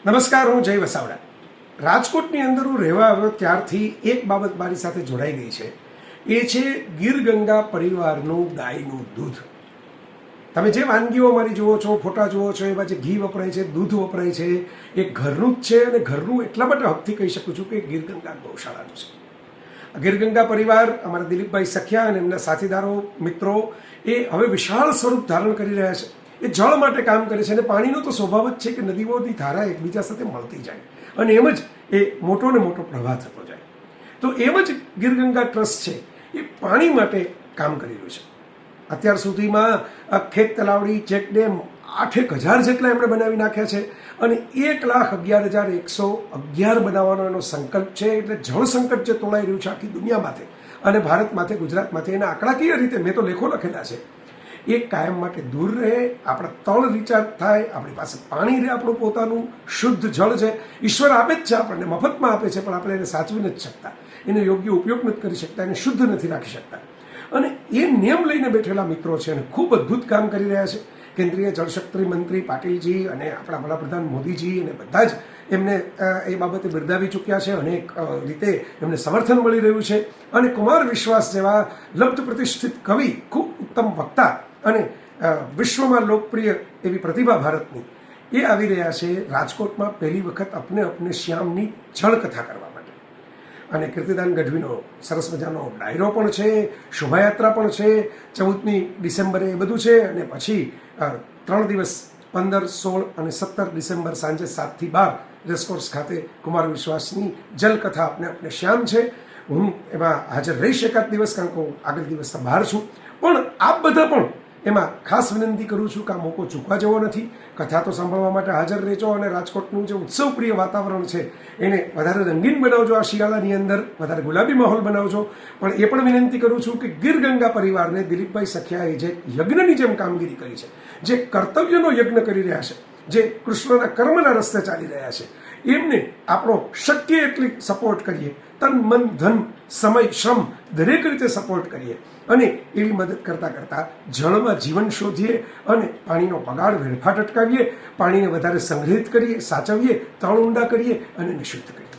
નમસ્કાર, હું જય વસાવડા. રાજકોટની અંદર હું રહેવા આવ્યો ત્યારથી એક બાબત મારી સાથે જોડાઈ ગઈ છે. એ છે ગીર ગંગા પરિવારનું ગાયનું દૂધ. તમે જે વાનગીઓ મારી જુઓ છો, ફોટા જુઓ છો, એમાં જે ઘી વપરાય છે, દૂધ વપરાય છે, એ ઘરનું જ છે. અને ઘરનું એટલા માટે હકથી કહી શકું છું કે ગીર ગંગા ગૌશાળાનું છે. ગીર ગંગા પરિવાર, અમારા દિલીપભાઈ સખિયા અને એમના સાથીદારો, મિત્રો, એ હવે વિશાળ સ્વરૂપ ધારણ કરી રહ્યા છે. એ જળ માટે કામ કરે છે અને પાણીનો તો સ્વભાવ જ છે કે નદીઓની ધારા એકબીજા સાથે મળતી જાય અને એમ જ એ મોટો ને મોટો પ્રવાહ થતો જાય. તો એમ જ ગીર ગંગા ટ્રસ્ટ છે એ પાણી માટે કામ કરી રહ્યું છે. અત્યાર સુધીમાં ખેત તલાવડી, ચેકડેમ 8,000 જેટલા એમણે બનાવી નાખ્યા છે અને 1,11,111 બનાવવાનો એનો સંકલ્પ છે. એટલે જળ સંકટ જે તોડાઈ રહ્યું છે આખી દુનિયામાંથી અને ભારતમાંથી, ગુજરાતમાંથી, એના આંકડાકીય રીતે મેં તો લેખો લખેલા છે. એ કાયમ માટે દૂર રહે, આપણા તળ રિચાર્જ થાય, આપણી પાસે પાણી રહે, આપણું પોતાનું શુદ્ધ જળ છે. ઈશ્વર આપે જ છે, આપણને મફતમાં આપે છે, પણ આપણે એને સાચવી નથી શકતા, એનો યોગ્ય ઉપયોગ નથી કરી શકતા, એને શુદ્ધ નથી રાખી શકતા. અને એ નિયમ લઈને બેઠેલા મિત્રો છે અને ખૂબ અદ્ભુત કામ કરી રહ્યા છે. કેન્દ્રીય જળશક્તિ મંત્રી પાટીલજી અને આપણા વડાપ્રધાન મોદીજી અને બધા જ એમને એ બાબતે બિરદાવી ચૂક્યા છે. અનેક રીતે એમને સમર્થન મળી રહ્યું છે. અને કુમાર વિશ્વાસ જેવા લબ્ધ પ્રતિષ્ઠિત કવિ, ખૂબ ઉત્તમ વક્તા અને વિશ્વમાં લોકપ્રિય એવી પ્રતિભા ભારતની, એ આવી રહ્યા છે રાજકોટમાં પહેલી વખત અપને અપને શ્યામની જળકથા કરવા માટે. અને કીર્તિદાન ગઢવીનો સરસ મજાનો ડાયરો પણ છે, શોભાયાત્રા પણ છે, 14મી ડિસેમ્બરે એ બધું છે. અને પછી 3 દિવસ 15, 16 અને 17 ડિસેમ્બર સાંજે 7 થી 12 રેસકોર્સ ખાતે કુમાર વિશ્વાસની જલકથા અપને અપને શ્યામ છે. હું એમાં હાજર રહીશ એકાદ દિવસ, કારણ કે હું આગળ દિવસના બહાર છું. પણ આપ બધા પણ એમાં ખાસ વિનંતી કરું છું કે આ મોકો ચૂકવા જેવો નથી. કથા તો સાંભળવા માટે હાજર રહેજો અને રાજકોટનું જે ઉત્સવપ્રિય વાતાવરણ છે એને વધારે રંગીન બનાવજો. આ શિયાળાની અંદર વધારે ગુલાબી માહોલ બનાવજો. પણ એ પણ વિનંતી કરું છું કે ગીર ગંગા પરિવારને દિલીપભાઈ સખિયાએ જે યજ્ઞની જેમ કામગીરી કરી છે, જે કર્તવ્યનો યજ્ઞ કરી રહ્યા છે, જે કૃષ્ણના કર્મના રસ્તે ચાલી રહ્યા છે, એમને આપણો શક્ય એટલી સપોર્ટ કરીએ. તન, મન, ધન, સમય, શ્રમ દરેક રીતે સપોર્ટ કરીએ અને એવી મદદ કરતાં કરતાં જળમાં જીવન શોધીએ અને પાણીનો બગાડ, વેડફાટ અટકાવીએ, પાણીને વધારે સંગ્રહિત કરીએ, સાચવીએ, તળ ઊંડા કરીએ અને એને શુદ્ધ કરીએ.